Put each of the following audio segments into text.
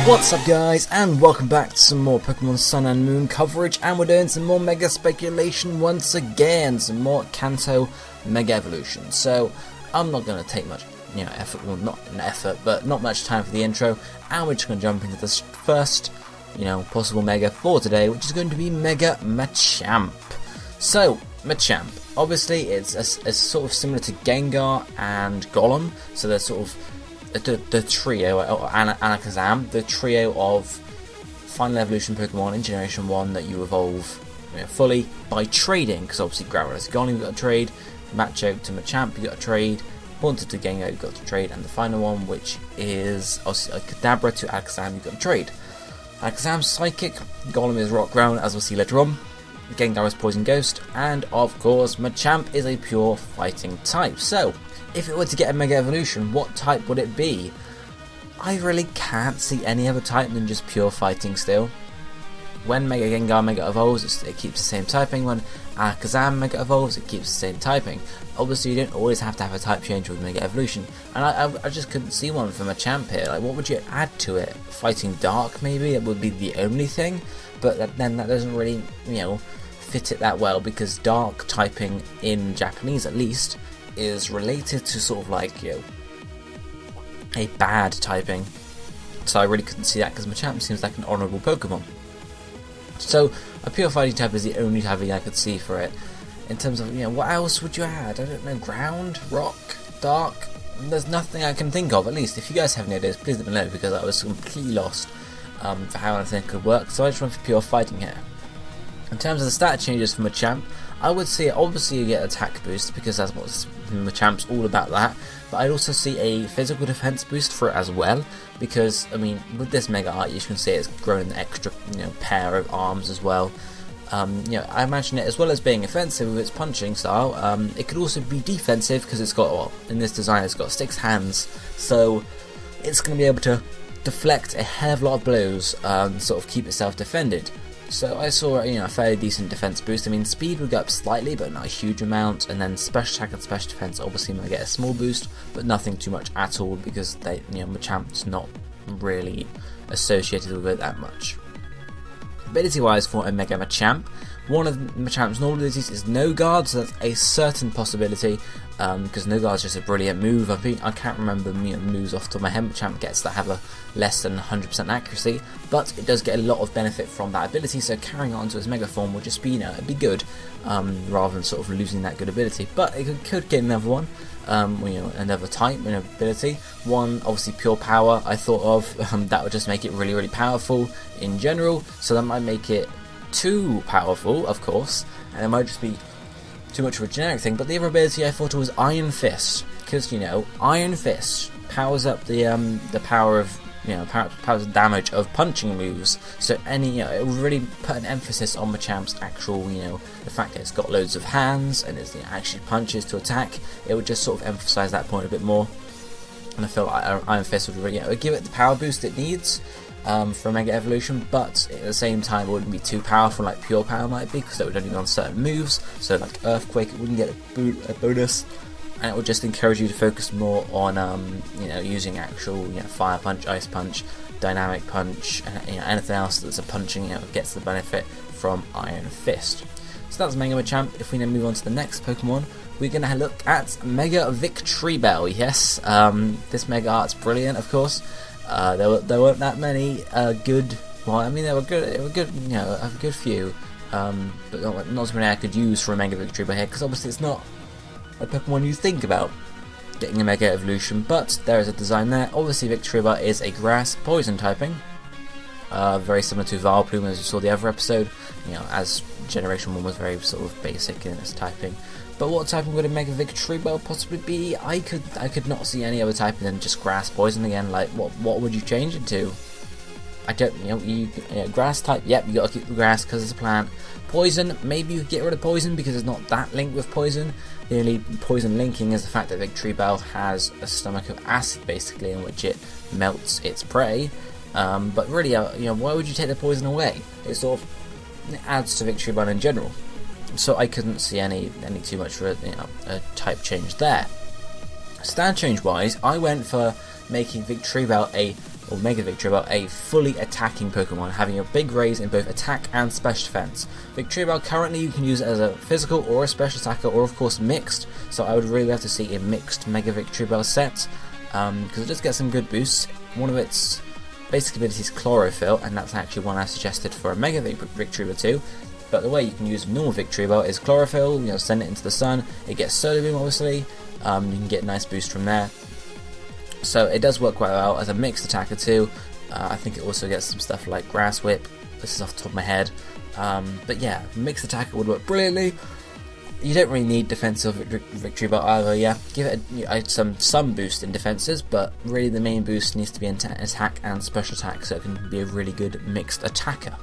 What's up guys, and welcome back to some more Pokemon Sun and Moon coverage, and we're doing some more Mega Speculation once again, some more Kanto Mega Evolution. So I'm not going to take much effort, well not an effort, but not much time for the intro, and we're just going to jump into this first possible Mega for today, which is going to be Mega Machamp. So Machamp, obviously it's sort of similar to Gengar and Golem, so they're sort of the trio, or Alakazam, the trio of final evolution Pokemon in Generation 1 that you evolve fully by trading, because obviously Graveler to Golem you've got to trade, Machamp to Machamp you've got to trade, Haunted to Gengar you've got to trade, and the final one, which is Kadabra to Alakazam you've got to trade. Alakazam's Psychic, Golem is Rock Ground, as we'll see later on, Gengar is Poison Ghost, and of course Machamp is a pure fighting type. So if it were to get a Mega Evolution, what type would it be? I really can't see any other type than just pure fighting still. When Mega Gengar Mega Evolves, it keeps the same typing. When Alakazam Mega Evolves, it keeps the same typing. Obviously, you don't always have to have a type change with Mega Evolution. And I just couldn't see one from Machamp here. Like, what would you add to it? Fighting Dark, maybe? It would be the only thing. But then that doesn't really, fit it that well, because Dark typing, in Japanese at least, is related to sort of like, a bad typing. So I really couldn't see that, because Machamp seems like an honourable Pokemon. So a pure fighting type is the only typing I could see for it. In terms of, what else would you add? I don't know, ground, rock, dark? There's nothing I can think of, at least. If you guys have any ideas, please let me know, because I was completely lost for how anything could work. So I just went for pure fighting here. In terms of the stat changes for Machamp, I would see, obviously you get attack boost, because that's what Machamp's all about, that. But I'd also see a physical defense boost for it as well, because, with this Mega Art, you can see it's grown an extra, pair of arms as well. I imagine it, as well as being offensive with its punching style, it could also be defensive, because it's got, well, in this design it's got 6 hands, so it's going to be able to deflect a hell of a lot of blows, sort of keep itself defended. So I saw a fairly decent defense boost. Speed would go up slightly, but not a huge amount, and then special attack and special defense obviously might get a small boost, but nothing too much at all, because Machamp's not really associated with it that much. Ability wise for a Mega Machamp, one of Machamp's normal abilities is No Guard, so that's a certain possibility, because No Guard is just a brilliant move. I can't remember moves off the top of my head Machamp gets that have a less than 100% accuracy, but it does get a lot of benefit from that ability, so carrying on to its Mega form would just be, it'd be good, rather than sort of losing that good ability. But it could get another one, another type, ability. One, obviously Pure Power, I thought of, that would just make it really, really powerful in general, so that might make it too powerful, of course, and it might just be too much of a generic thing. But the other ability I thought was Iron Fist, because Iron Fist powers up the power of powers the damage of punching moves. So it would really put an emphasis on Machamp's actual the fact that it's got loads of hands and it's actually punches to attack. It would just sort of emphasize that point a bit more, and I feel like Iron Fist would really give it the power boost it needs for a Mega Evolution, but at the same time it wouldn't be too powerful like Pure Power might be, because it would only be on certain moves. So like Earthquake, it wouldn't get a bonus, and it would just encourage you to focus more on using actual Fire Punch, Ice Punch, Dynamic Punch, and anything else that's a punching gets the benefit from Iron Fist. So that's Mega Machamp. If we then move on to the next Pokemon, we're going to look at Mega Victreebel. Yes, this Mega Art's brilliant, of course. There weren't that many good. Well, they were good. It were good. A good few, but not as many I could use for a Mega Victreebel here, because obviously it's not a Pokemon you think about getting a Mega Evolution. But there is a design there. Obviously, Victreebel is a Grass Poison typing, very similar to Vileplume as you saw the other episode. As Generation 1 was very sort of basic in its typing. But what typing would a Mega Victreebel possibly be? I could not see any other typing than just Grass Poison again. Like, what would you change it to? I don't, Grass type, yep, you gotta keep the grass because it's a plant. Poison, maybe you could get rid of Poison because it's not that linked with Poison. The only Poison linking is the fact that Victreebel has a stomach of acid, basically, in which it melts its prey. But really, why would you take the Poison away? It sort of adds to Victreebel in general. So I couldn't see any too much for a type change there. Stand change wise, I went for making Victreebel a or Mega Victreebel, a fully attacking Pokemon, having a big raise in both attack and special defense. Victreebel currently you can use it as a physical or a special attacker, or of course mixed, so I would really love to see a mixed Mega Victreebel set, because it does get some good boosts. One of its basic abilities is Chlorophyll, and that's actually one I suggested for a Mega Victreebel too. But the way you can use normal Victreebel is Chlorophyll, send it into the sun, it gets Solar Beam obviously, you can get a nice boost from there. So it does work quite well as a mixed attacker too. I think it also gets some stuff like Grass Whip, this is off the top of my head. But yeah, mixed attacker would work brilliantly. You don't really need defensive Victreebel either, yeah. Give it some boost in defenses, but really the main boost needs to be in attack and special attack, so it can be a really good mixed attacker.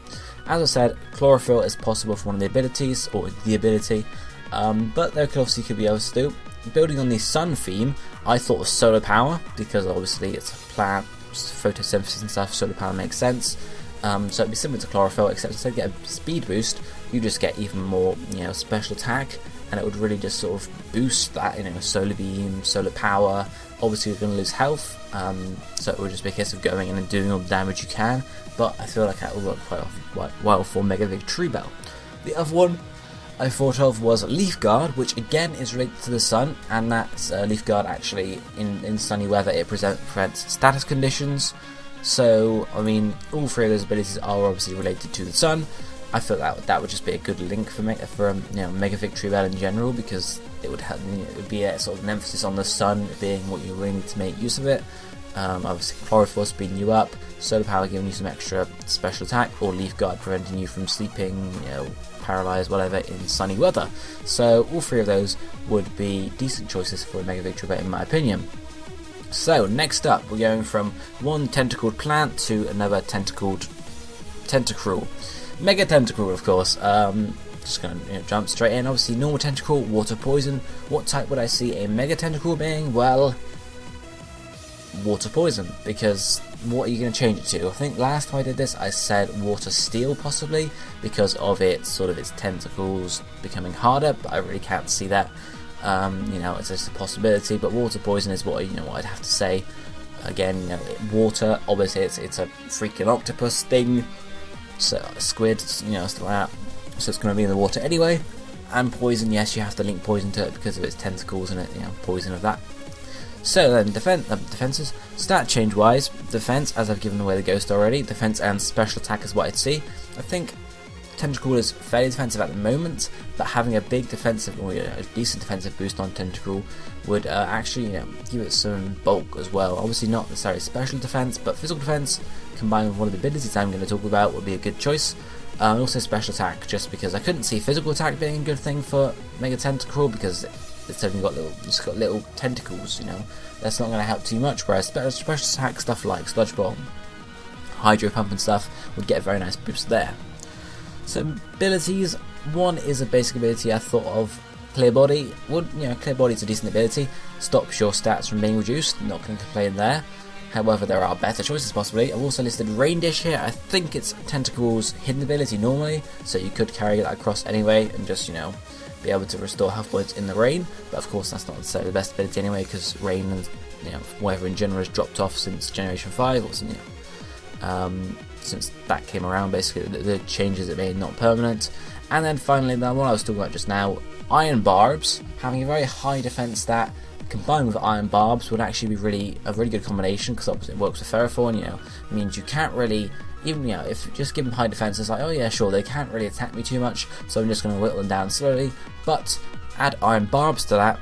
As I said, Chlorophyll is possible for one of the abilities, or the ability, but there could be others to do. Building on the sun theme, I thought of Solar Power, because obviously it's a plant, photosynthesis and stuff, solar power makes sense. So it'd be similar to Chlorophyll, except instead of getting a speed boost, you just get even more, special attack, and it would really just sort of boost that, solar beam, solar power. Obviously you're going to lose health, so it would just be a case of going in and doing all the damage you can, but I feel like that will work quite well for Mega Victreebel. The other one I thought of was Leaf Guard, which again is related to the sun, and that's Leaf Guard actually in sunny weather it prevents status conditions. So I mean, all three of those abilities are obviously related to the sun. I thought that would just be a good link for Mega Victreebel in general, because it would have, it would be a sort of an emphasis on the sun being what you really need to make use of it. Obviously Chlorophyll speeding you up, Solar Power giving you some extra special attack, or Leaf Guard preventing you from sleeping, paralyzed, whatever, in sunny weather. So all three of those would be decent choices for a Mega Victreebel in my opinion. So next up, we're going from one tentacled plant to another tentacled Tentacruel. Mega Tentacruel, of course. Just going to jump straight in. Obviously, normal Tentacruel, water poison. What type would I see a Mega Tentacruel being? Well, water poison, because what are you going to change it to? I think last time I did this I said water steel possibly, because of its tentacles becoming harder, but I really can't see that. It's just a possibility, but water poison is what I'd have to say. Again, water, obviously it's a freaking octopus thing, so squid, stuff like that, so it's going to be in the water anyway. And poison, yes, you have to link poison to it because of its tentacles and poison of that. So then, defenses. Stat change wise, defense, as I've given away the ghost already, defense and special attack is what I'd see. I think Tentacruel is fairly defensive at the moment, but having a big defensive, or a decent defensive boost on Tentacruel would actually give it some bulk as well. Obviously not necessarily special defense, but physical defense combined with one of the abilities I'm going to talk about would be a good choice. And also special attack, just because I couldn't see physical attack being a good thing for Mega Tentacruel, because it's only got little tentacles, that's not going to help too much, whereas special attack stuff like Sludge Bomb, Hydro Pump and stuff would get a very nice boost there. So abilities, one is a basic ability I thought of, Clear Body. Clear Body is a decent ability, stops your stats from being reduced, not going to complain there. However, there are better choices possibly. I've also listed Rain Dish here. I think it's Tentacruel's hidden ability normally, so you could carry that across anyway and just, be able to restore health points in the rain. But of course, that's not necessarily the best ability anyway, because rain and weather in general has dropped off since Generation 5, or since that came around. Basically, the changes it made not permanent. And then finally, the one I was talking about just now, Iron Barbs, having a very high defense stat, combined with Iron Barbs would actually be a really good combination, because obviously it works with Ferrothorn, it means you can't really, even, if you just give them high defense, it's like, oh yeah, sure, they can't really attack me too much, so I'm just going to whittle them down slowly. But add Iron Barbs to that,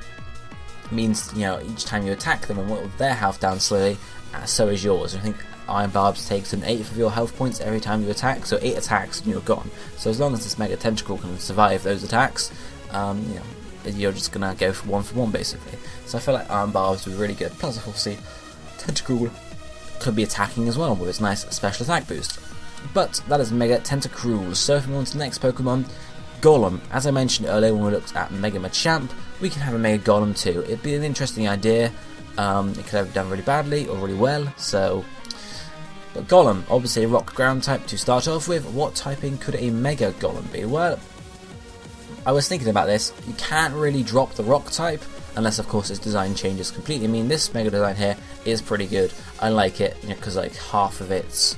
means, each time you attack them and whittle their health down slowly, so is yours. I think Iron Barbs takes an 1/8 of your health points every time you attack, so 8 attacks and you're gone. So as long as this Mega Tentacruel can survive those attacks, you're just going to go for one basically. So I feel like Iron Barbs would be really good. Plus, of course, Tentacruel could be attacking as well with its nice special attack boost. But that is Mega Tentacruel. So if we move on to the next Pokemon, Golem. As I mentioned earlier when we looked at Mega Machamp, we can have a Mega Golem too. It'd be an interesting idea. It could have done really badly or really well. But Golem, obviously a rock ground type to start off with. What typing could a Mega Golem be? Well, I was thinking about this. You can't really drop the rock type. unless of course its design changes completely. I mean, this Mega design here is pretty good. I like it, because like half of its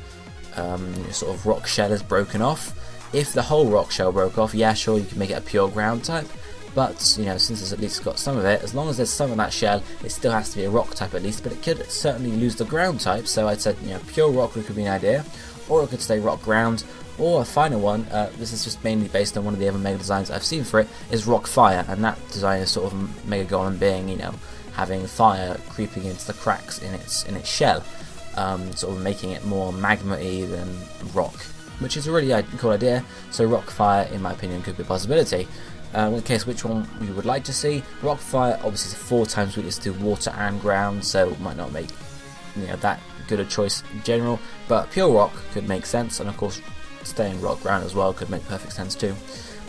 sort of rock shell is broken off. If the whole rock shell broke off, yeah, sure, you can make it a pure ground type. But, since it's at least got some of it, as long as there's some of that shell, it still has to be a rock type at least, but it could certainly lose the ground type, so I'd said, pure rock could be an idea, or it could stay rock ground, or a final one, this is just mainly based on one of the other Mega designs I've seen for it, is rock fire, and that design is sort of Mega Golem being, having fire creeping into the cracks in its shell, sort of making it more magma-y than rock, which is a really cool idea, so rock fire, in my opinion, could be a possibility. In the case which one we would like to see, rock fire obviously is 4 times weakness to water and ground, so it might not make that good a choice in general, but pure rock could make sense, and of course staying rock ground as well could make perfect sense too.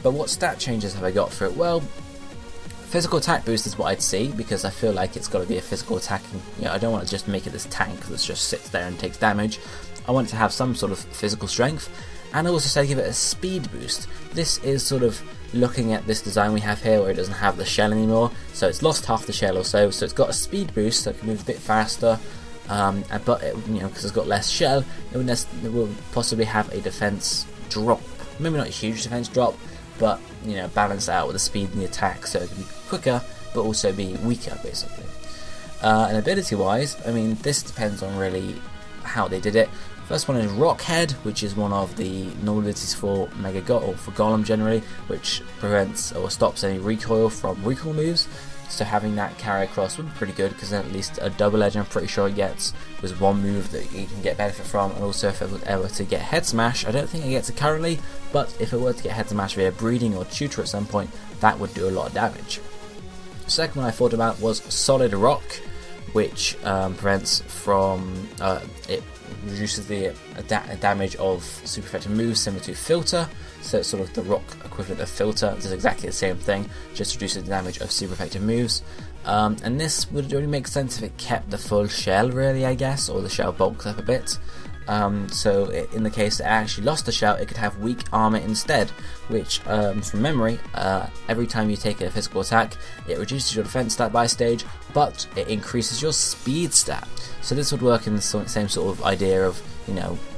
But what stat changes have I got for it? Well, physical attack boost is what I'd see, because I feel like it's got to be a physical attacking. I don't want to just make it this tank that just sits there and takes damage. I want it to have some sort of physical strength, and I also say give it a speed boost. This is sort of looking at this design we have here where it doesn't have the shell anymore, so it's lost half the shell or so it's got a speed boost so it can move a bit faster, but because it's got less shell, it will possibly have a defense drop, maybe not a huge defense drop, but balance out with the speed and the attack, so it can be quicker but also be weaker basically. And ability wise, I mean, this depends on really how they did it. First one is Rock Head, which is one of the normal abilities for or for Golem generally, which prevents or stops any recoil from recoil moves. So having that carry across would be pretty good, because then at least a double edge I'm pretty sure it gets was one move that you can get benefit from. And also if it was ever to get Head Smash, I don't think it gets it currently, but if it were to get Head Smash via breeding or tutor at some point, that would do a lot of damage. The second one I thought about was Solid Rock, which prevents from it reduces the damage of super effective moves similar to Filter, so it's sort of the rock equivalent of Filter. It's exactly the same thing, just reduces the damage of super effective moves. And this would only make sense if it kept the full shell, really, I guess, or the shell bulks up a bit. So in the case that it actually lost the shell, it could have weak armor instead, which from memory, every time you take a physical attack, it reduces your defense stat by a stage, but it increases your speed stat. So this would work in the same sort of idea of,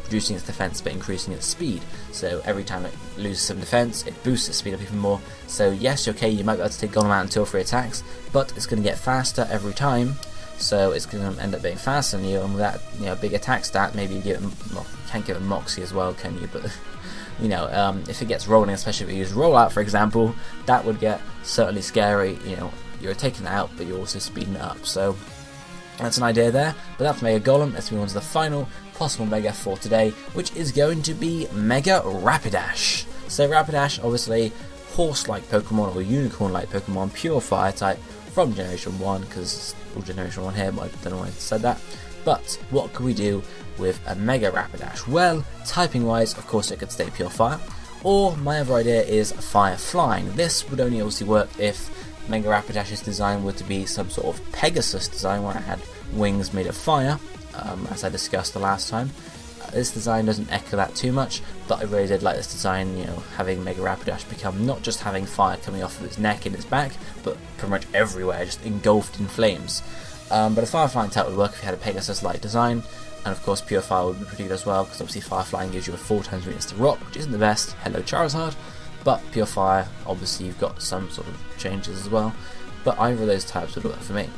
reducing its defense but increasing its speed. So every time it loses some defense, it boosts its speed up even more. So yes, okay, you might be able to take Golem out in 2 or 3 attacks, but it's going to get faster every time. So it's going to end up being faster than you, and with that, big attack stat, maybe you give it, well, you can't give it Moxie as well, can you? But if it gets rolling, especially if you use Rollout, for example, that would get certainly scary. You're taking it out, but you're also speeding it up. So that's an idea there. But that's Mega Golem. Let's move on to the final possible Mega for today, which is going to be Mega Rapidash. So Rapidash, obviously, horse-like Pokemon or unicorn-like Pokemon, pure fire type from Generation 1, because it's all Generation 1 here, but I don't know why I said that. But what could we do with a Mega Rapidash? Well, typing wise, of course it could stay pure fire, or my other idea is fire flying. This would only obviously work if Mega Rapidash's design were to be some sort of Pegasus design where it had wings made of fire, as I discussed the last time. This design doesn't echo that too much, but I really did like this design, having Mega Rapidash become not just having fire coming off of its neck and its back, but pretty much everywhere, just engulfed in flames. But a fire flying type would work if you had a Pegasus-like design, and of course pure fire would be pretty good as well, because obviously fire flying gives you a 4 times weakness to rock, which isn't the best, hello Charizard, but pure fire, obviously you've got some sort of changes as well, but either of those types would work for me.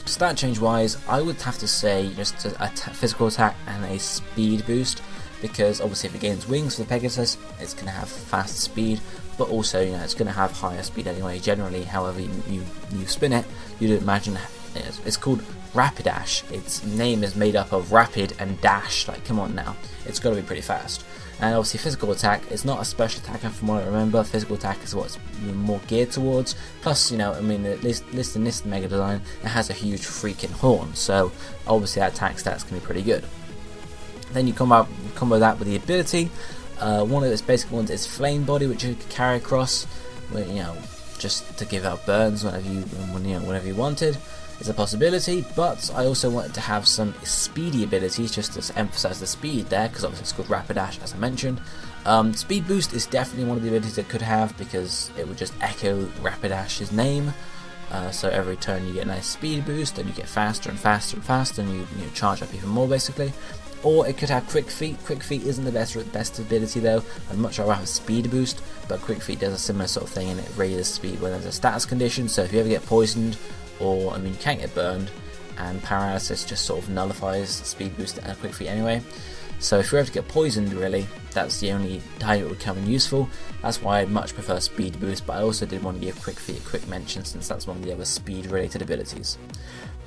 Stat change wise, I would have to say just a physical attack and a speed boost, because obviously if it gains wings for the Pegasus, it's going to have fast speed, but also it's going to have higher speed anyway. Generally, however you spin it, you'd imagine it's called Rapidash. Its name is made up of rapid and dash. Like, come on now, it's got to be pretty fast. And obviously physical attack is not a special attack from what I remember. Physical attack is what's more geared towards. Plus, at least in this Mega design, it has a huge freaking horn. So obviously that attack stat's can be pretty good. Then you combo that with the ability. One of its basic ones is Flame Body, which you can carry across, just to give out burns whenever you wanted. Is a possibility, but I also wanted to have some speedy abilities just to emphasize the speed there, because obviously it's called Rapidash, as I mentioned. Speed Boost is definitely one of the abilities it could have, because it would just echo Rapidash's name. so every turn you get a nice speed boost, and you get faster and faster and faster, and you charge up even more basically. Or it could have Quick Feet. Quick Feet isn't the best ability though. I'd much rather have a speed boost, but Quick Feet does a similar sort of thing, and it raises speed when there's a status condition. So if you ever get poisoned, or I mean you can't get burned, and paralysis just sort of nullifies speed boost and Quick Feet anyway. So if you ever get poisoned, really, that's the only time it would come in useful. That's why I'd much prefer speed boost, but I also did want to give Quick Feet a quick mention since that's one of the other speed related abilities.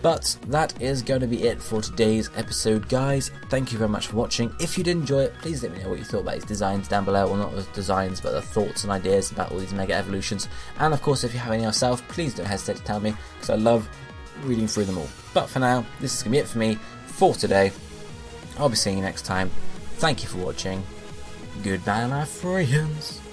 But that is going to be it for today's episode, guys. Thank you very much for watching. If you did enjoy it, please let me know what you thought about these designs down below. Well, not the designs, but the thoughts and ideas about all these Mega Evolutions. And of course, if you have any yourself, please don't hesitate to tell me, because I love reading through them all. But for now, this is going to be it for me for today. I'll be seeing you next time. Thank you for watching. Goodbye, my friends.